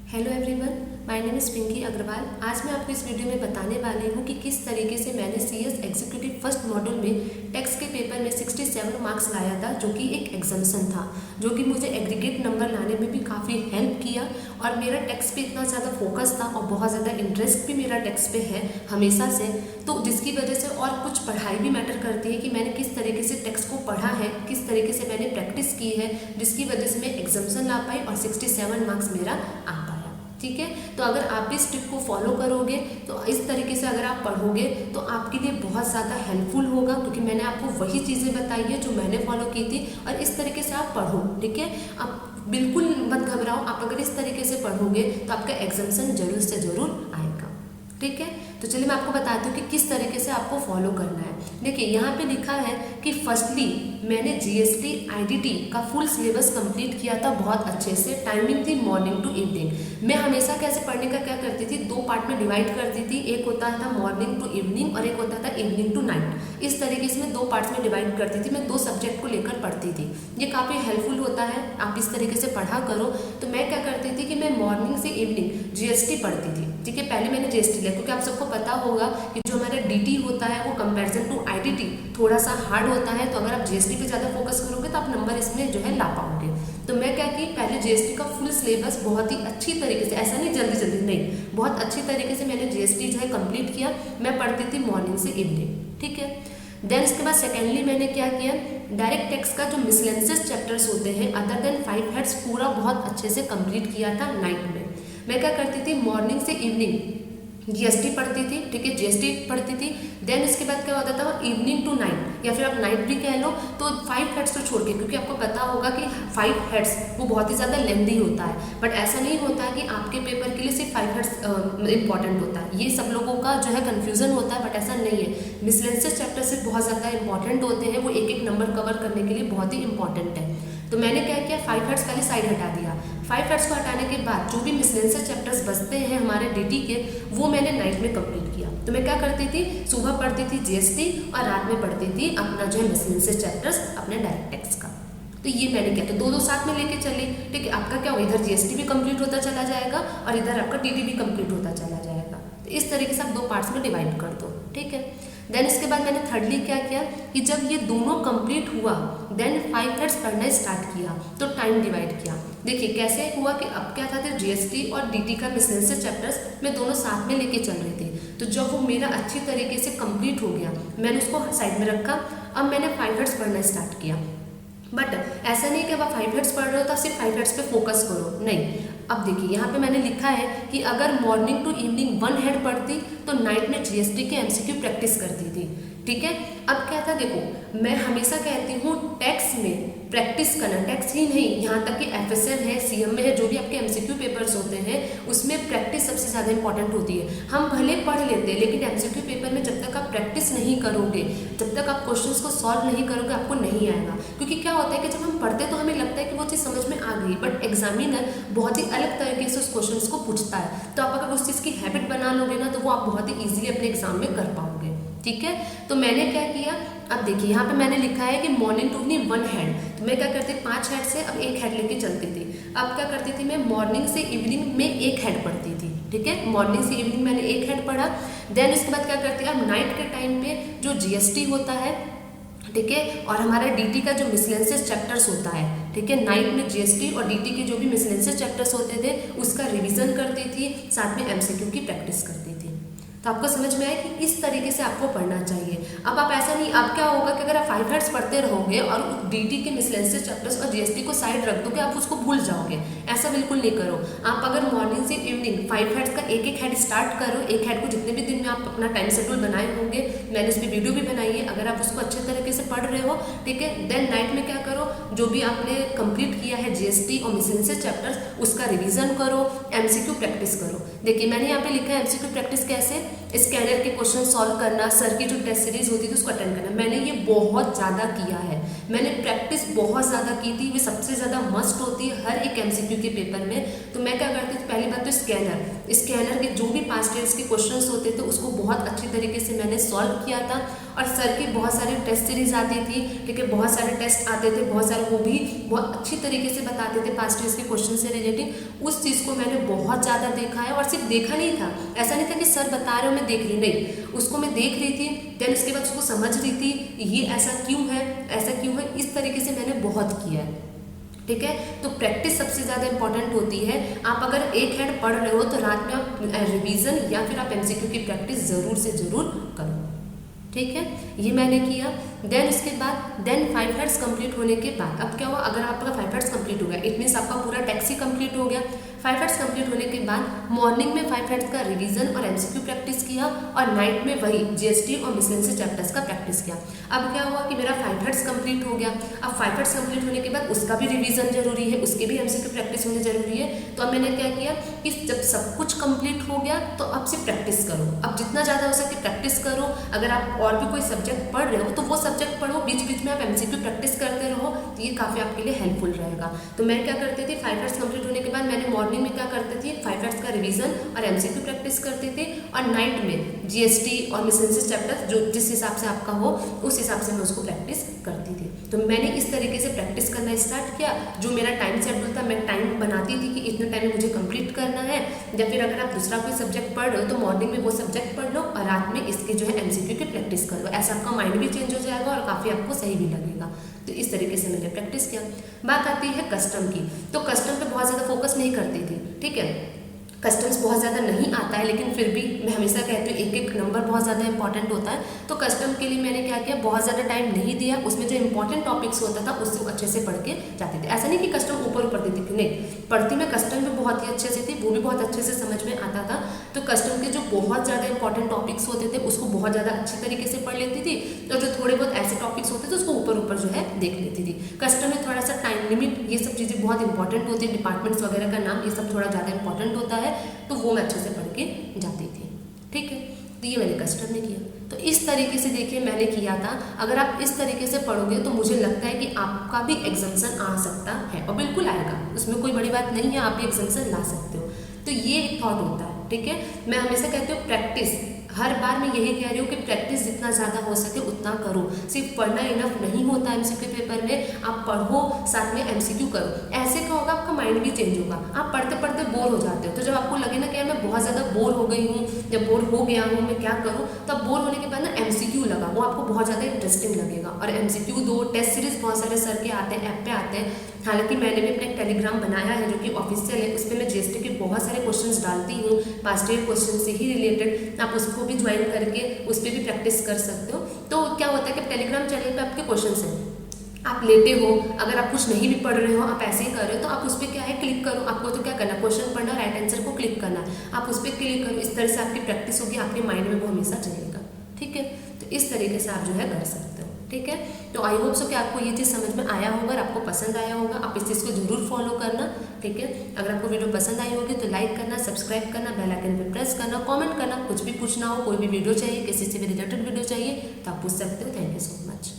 Hello everyone, my name is Pinky Agarwal. आज मैं आपको इस वीडियो में बताने वाली हूँ कि किस तरीके से मैंने सीएस एग्जीक्यूटिव फर्स्ट मॉड्यूल में टैक्स के पेपर में 67 मार्क्स लाया था, जो कि एक एग्जामिशन था, जो कि मुझे एग्रीगेट नंबर लाने में भी काफ़ी हेल्प किया। और मेरा टैक्स पे इतना ज़्यादा फोकस था और बहुत ज़्यादा इंटरेस्ट भी मेरा टैक्स पे है हमेशा से, तो जिसकी वजह से और कुछ पढ़ाई भी मैटर करती है कि मैंने किस तरीके से टैक्स को पढ़ा है, किस तरीके से मैंने प्रैक्टिस की है, जिसकी वजह से मैं एग्जामिशन ला पाई और 67 मार्क्स मेरा आ पाया। ठीक है, तो अगर आप भी इस टिप को फॉलो करोगे तो इस तरीके से अगर आप पढ़ोगे तो आपके लिए बहुत ज़्यादा हेल्पफुल होगा, क्योंकि मैंने आपको वही चीज़ें बताई है जो मैंने फॉलो की थी। और इस तरीके से आप पढ़ो, ठीक है। आप बिल्कुल मत घबराओ, आप अगर इस तरीके से पढ़ोगे तो आपका एग्जामिशन जरूर से ज़रूर आएगा। ठीक है, तो चलिए मैं आपको बताती हूँ कि किस तरीके से आपको फॉलो करना है। देखिए यहाँ पे लिखा है कि फर्स्टली मैंने जीएसटी आईडीटी का फुल सिलेबस कंप्लीट किया था बहुत अच्छे से। टाइमिंग थी मॉर्निंग टू इवनिंग। मैं हमेशा कैसे पढ़ने का क्या करती थी, दो पार्ट में डिवाइड करती थी। एक होता था मॉर्निंग टू इवनिंग और एक होता था इवनिंग टू नाइट। इस तरीके से मैं दो पार्ट्स में डिवाइड करती थी। मैं दो सब्जेक्ट को लेकर पढ़ती थी। ये काफ़ी हेल्पफुल होता है, आप इस तरीके से पढ़ा करो। तो मैं क्या करती थी कि मैं मॉर्निंग से इवनिंग जीएसटी पढ़ती थी। ठीक है, पहले मैंने जीएसटी लिया, क्योंकि आप सबको पता होगा कि जो हमारा डीटी होता है वो कंपैरिजन टू आईडीटी थोड़ा सा हार्ड होता है। तो अगर आप जीएसटी पे ज़्यादा फोकस करोगे तो आप नंबर इसमें जो है ला पाओगे। तो मैं क्या की, पहले जीएसटी का फुल सिलेबस बहुत ही अच्छी तरीके से, ऐसा नहीं जल्दी जल्दी नहीं, बहुत अच्छी तरीके से मैंने जीएसटी जो है कंप्लीट किया। मैं पढ़ती थी मॉर्निंग से इवनिंग। ठीक है, देन इसके बाद सेकेंडली मैंने क्या किया, डायरेक्ट टैक्स का जो मिसलेंसियस चैप्टर्स होते हैं अदर देन 5 हेड्स पूरा बहुत अच्छे से कंप्लीट किया था नाइट में। मैं क्या करती थी, मॉर्निंग से इवनिंग जीएसटी पढ़ती थी। ठीक है, जीएसटी पढ़ती थी। देन इसके बाद क्या होता था, इवनिंग टू नाइट या फिर आप नाइट भी कह लो, तो 5 हेड्स तो छोड़ के, क्योंकि आपको पता होगा कि 5 हेड्स वो बहुत ही ज़्यादा लेंदी होता है। बट ऐसा नहीं होता है कि आपके पेपर के लिए सिर्फ 5 हेड्स इंपॉर्टेंट होता है। ये सब लोगों का जो है कन्फ्यूजन होता है, बट ऐसा नहीं है। मिसलेंसियस चैप्टर सिर्फ बहुत ज़्यादा इंपॉर्टेंट होते हैं, वो एक एक नंबर कवर करने के लिए बहुत ही इंपॉर्टेंट है। तो मैंने क्या किया, 5 हेड्स पहले साइड हटा दिया। 5 हेड्स को हटाने के बाद जो भी मिसलेंसियस चैप्टर्स बचते हैं हमारे डीटी के, वो मैंने नाइट में कंप्लीट किया। तो मैं क्या करती थी, सुबह पढ़ती थी जीएसटी और रात में पढ़ती थी अपना जो है मिसलेंसियस चैप्टर्स अपने डायरेक्ट टैक्स का। तो ये मैंने किया, तो दो साथ में लेके चली। ठीक है, आपका क्या होगा, इधर जीएसटी भी कंप्लीट होता चला जाएगा और इधर आपका डीटी भी कंप्लीट होता चला जाएगा। तो इस तरीके से आप दो पार्ट्स में डिवाइड कर दो। ठीक है, देन इसके बाद मैंने थर्डली क्या किया कि जब ये दोनों कंप्लीट हुआ देन 5 हेड्स पढ़ना स्टार्ट किया, तो टाइम डिवाइड किया। देखिए कैसे हुआ कि अब क्या था, जीएसटी और डीटी का मिसलेंसियस चैप्टर्स मैं दोनों साथ में लेके चल रही थी। तो जब वो मेरा अच्छी तरीके से कंप्लीट हो गया, मैंने उसको साइड में रखा। अब मैंने 5 हेड्स पढ़ना स्टार्ट किया। बट ऐसा नहीं कि अब आप 5 हेड्स पढ़ रहे हो तो सिर्फ 5 हेड्स पे फोकस करो, नहीं। अब देखिए यहाँ पे मैंने लिखा है कि अगर मॉर्निंग टू इवनिंग 1 हेड पढ़ती तो नाइट में जीएसटी के एमसीक्यू प्रैक्टिस करती थी। ठीक है, अब क्या था, देखो मैं हमेशा कहती हूँ टैक्स में प्रैक्टिस करना, टैक्स ही नहीं, यहाँ तक कि एफएसएल है, सीएम में है, जो भी आपके एमसीक्यू पेपर्स होते हैं उसमें प्रैक्टिस सबसे ज़्यादा इंपॉर्टेंट होती है। हम भले पढ़ लेते हैं, लेकिन एमसीक्यू पेपर में जब तक आप प्रैक्टिस नहीं करोगे, जब तक आप क्वेश्चंस को सॉल्व नहीं करोगे, आपको नहीं आएगा। क्योंकि क्या होता है कि जब हम पढ़ते तो हमें लगता है कि वो चीज़ समझ में आ गई, बट एग्जामिनर बहुत ही अलग तरीके से उस क्वेश्चन को पूछता है। तो आप अगर उस चीज़ की हैबिट बना लोगे ना, तो वो आप बहुत ही ईजिली अपने एग्जाम में कर पाओगे। ठीक है, तो मैंने क्या किया, अब देखिए यहाँ पे मैंने लिखा है कि मॉर्निंग टू इवनिंग 1 हेड। तो मैं क्या करती थी, 5 हेड से अब 1 हेड लेके चलती थी। अब क्या करती थी, मैं मॉर्निंग से इवनिंग में 1 हेड पढ़ती थी। ठीक है, मॉर्निंग से इवनिंग मैंने 1 हेड पढ़ा। देन उसके बाद क्या करती है, अब नाइट के टाइम पे जो जीएसटी होता है, ठीक है, और हमारा डीटी का जो मिसलेंसियस चैप्टर्स होता है, ठीक है, नाइट में जीएसटी और डीटी के जो भी मिसलेंसियस चैप्टर्स होते थे उसका रिवीजन करती थी, साथ में एमसीक्यू की प्रैक्टिस करती थी। तो आपको समझ में आया कि इस तरीके से आपको पढ़ना चाहिए। अब आप ऐसा नहीं, अब क्या होगा कि अगर आप 5 हेड्स पढ़ते रहोगे और डीटी के मिसलेंसियस चैप्टर्स और जीएसटी को साइड रख दोगे, आप उसको भूल जाओगे। ऐसा बिल्कुल नहीं करो। आप अगर मॉर्निंग से इवनिंग 5 हेड्स का एक एक हेड स्टार्ट करो, एक हेड को जितने भी दिन में आप अपना टाइम शेड्यूल बनाए होंगे, मैंने इस पर वीडियो भी बनाई है, अगर आप उसको अच्छे तरीके से पढ़ रहे हो, ठीक है, देन नाइट में क्या करो, जो भी आपने कंप्लीट किया है जीएसटी और मिसलेंसियस चैप्टर्स उसका रिवीजन करो, एमसीक्यू प्रैक्टिस करो। देखिए मैंने यहाँ पे लिखा है एमसीक्यू प्रैक्टिस कैसे, स्कैनर के क्वेश्चन सॉल्व करना, सर की जो टेस्ट सीरीज होती थी उसको अटेंड करना। मैंने ये बहुत ज़्यादा किया है, मैंने प्रैक्टिस बहुत ज़्यादा की थी, वो सबसे ज़्यादा मस्ट होती है हर एक एमसीक्यू के पेपर में। तो मैं क्या करती थी, पहली बात तो स्कैनर के जो भी पास्ट ईयर्स के क्वेश्चंस होते थे उसको बहुत अच्छी तरीके से मैंने सॉल्व किया था। और सर की बहुत सारी टेस्ट सीरीज आती थी, ठीक है, बहुत सारे टेस्ट आते थे, बहुत सारे वो भी बहुत अच्छी तरीके से बताते थे पास्ट ईयर्स के क्वेश्चन से रिलेटेड। उस चीज़ को मैंने बहुत ज़्यादा देखा है, और सिर्फ देखा नहीं था, ऐसा नहीं था कि सर बता रहे हो मैं देख रही, नहीं, उसको मैं देख रही थी, देन उसके बाद उसको समझ रही थी ये ऐसा क्यों है, ऐसा क्यों है, इस तरीके से मैंने बहुत किया है, ठीक है। तो प्रैक्टिस सबसे ज़्यादा इंपॉर्टेंट होती है। आप अगर एक हैंड पढ़ रहे हो तो रात में आप रिवीजन या फिर आप एमसीक्यू की प्रैक्टिस ज़रूर से ज़रूर करो, ठीक है। ये मैंने किया। देन उसके बाद 5 हेड्स कंप्लीट होने के बाद अब क्या हुआ, अगर आपका 5 हेड्स कंप्लीट हो गया इट मीन्स आपका पूरा टैक्स ही कंप्लीट हो गया। 5 हेड्स कंप्लीट होने के बाद मॉर्निंग में 5 हेड्स का रिवीजन और एमसीक्यू प्रैक्टिस किया, और नाइट में वही जीएसटी और मिसलेनियस चैप्टर्स का प्रैक्टिस किया। अब क्या हुआ कि मेरा 5 हेड्स कंप्लीट हो गया। अब 5 हेड्स कंप्लीट होने के बाद उसका भी रिवीजन जरूरी है, उसके भी एमसीक्यू प्रैक्टिस होनी जरूरी है। तो अब मैंने क्या किया कि जब सब कुछ कंप्लीट हो गया तो अब सिर्फ प्रैक्टिस करो, अब जितना ज़्यादा हो सके प्रैक्टिस करो। अगर आप और भी कोई सब्जेक्ट पढ़ रहे हो तो वो सब्जेक्ट पढ़ो, बीच बीच में आप एमसीक्यू प्रैक्टिस करते रहो, तो ये काफ़ी आपके लिए हेल्पफुल रहेगा। तो मैं क्या करती थी, 5 हेड्स कंप्लीट होने के बाद मैंने मॉर्निंग में क्या करती थी, 5 हेड्स का रिवीजन और एमसीक्यू प्रैक्टिस करती थी, और नाइट में जीएसटी और मिसलेनियस चैप्टर जो जिस हिसाब से आपका हो उस हिसाब से मैं उसको प्रैक्टिस करती थी। तो मैंने इस तरीके से प्रैक्टिस करना स्टार्ट किया। जो मेरा टाइम शेड्यूल था, मैं टाइम बनाती थी कि इतने टाइम में मुझे कंप्लीट करना है, या फिर अगर आप दूसरा कोई सब्जेक्ट पढ़ रहे हो तो मॉर्निंग में वो सब्जेक्ट पढ़ लो और रात में इसके जो है एमसीक्यू की प्रैक्टिस कर लो। ऐसा आपका माइंड भी चेंज हो जाएगा और काफ़ी आपको सही भी लगेगा। तो इस तरीके से मैंने प्रैक्टिस किया। बात आती है कस्टम की, तो कस्टम पे बहुत ज़्यादा फोकस नहीं करती थी, ठीक है। कस्टम्स बहुत ज़्यादा नहीं आता है, लेकिन फिर भी मैं हमेशा कहती हूँ एक एक नंबर बहुत ज़्यादा इंपॉर्टेंट होता है। तो कस्टम के लिए मैंने क्या किया, बहुत ज़्यादा टाइम नहीं दिया, उसमें जो इंपॉर्टेंट टॉपिक्स होता था उससे अच्छे से पढ़ के जाती थी। ऐसा नहीं कि कस्टम ऊपर देती थी, नहीं, पढ़ती मैं कस्टम में बहुत ही अच्छे से थी, वो भी बहुत अच्छे से समझ में आता था। तो कस्टम के जो बहुत ज़्यादा इंपॉर्टेंट टॉपिक्स होते थे उसको बहुत ज़्यादा अच्छी तरीके से पढ़ लेती थी, और जो थोड़े बहुत ऐसे टॉपिक्स होते थे उसको ऊपर जो है देख लेती थी। कस्टम में थोड़ा सा टाइम लिमिट, ये सब चीज़ें बहुत इंपॉर्टेंट होती है, डिपार्टमेंट्स वगैरह का नाम, ये सब थोड़ा ज़्यादा इंपॉर्टेंट होता है, तो वो मैं अच्छे से पढ़ के जाती थी, ठीक है। तो ये मैंने कस्टम में किया। तो इस तरीके से देखिए मैंने किया था। अगर आप इस तरीके से पढ़ोगे तो मुझे लगता है कि आपका भी एग्जाम्शन आ सकता है, और बिल्कुल आएगा, उसमें कोई बड़ी बात नहीं है, आप भी एग्जाम्शन ला सकते हो। तो ये एक थॉट होता है, ठीक है। मैं हमेशा कहती हूँ प्रैक्टिस, हर बार मैं यही कह रही हूँ कि प्रैक्टिस जितना ज़्यादा हो सके उतना करो। सिर्फ पढ़ना इनफ नहीं होता एमसीक्यू पेपर में, आप पढ़ो साथ में एमसीक्यू करो। ऐसे क्या होगा, आपका माइंड भी चेंज होगा। आप पढ़ते पढ़ते बोर हो जाते हो, तो जब आपको लगे ना कि यार मैं बहुत ज़्यादा बोर हो गई हूँ, जब बोर हो गया हूँ मैं क्या करूँ, तब बोर होने के बाद ना एमसीक्यू लगा, वो आपको बहुत ज़्यादा इंटरेस्टिंग लगेगा। और एमसीक्यू 2 टेस्ट सीरीज बहुत सारे सर के आते हैं, ऐप पे आते हैं। हालांकि मैंने भी अपना एक टेलीग्राम बनाया है जो कि ऑफिशियल है, उस पर मैं जीएसटी के बहुत सारे क्वेश्चंस डालती हूँ, पास्ट ईयर क्वेश्चन से ही रिलेटेड। आप उसको भी ज्वाइन करके उस पर भी प्रैक्टिस कर सकते हो। तो क्या होता है कि टेलीग्राम चैनल पे आपके क्वेश्चंस हैं, आप लेटे हो, अगर आप कुछ नहीं भी पढ़ रहे हो, आप ऐसे ही कर रहे हो, तो आप उस पर क्या है क्लिक करो। आपको तो क्या करना, क्वेश्चन पढ़ना, राइट आंसर को क्लिक करना, आप उस पर क्लिक करो। इस तरह से आपकी प्रैक्टिस होगी, आपके माइंड में वो हमेशा चलेगा, ठीक है। तो इस तरीके से आप जो है कर सकते हो, ठीक है। तो आई होप सो कि आपको ये चीज़ समझ में आया होगा, और आपको पसंद आया होगा। आप इस चीज़ को जरूर फॉलो करना, ठीक है। अगर आपको वीडियो पसंद आई होगी तो लाइक करना, सब्सक्राइब करना, बेल आइकन पर प्रेस करना, कमेंट करना, कुछ भी पूछना हो, कोई भी वीडियो चाहिए, किसी से भी रिलेटेड वीडियो चाहिए तो आप पूछ सकते हो। Thank you so much.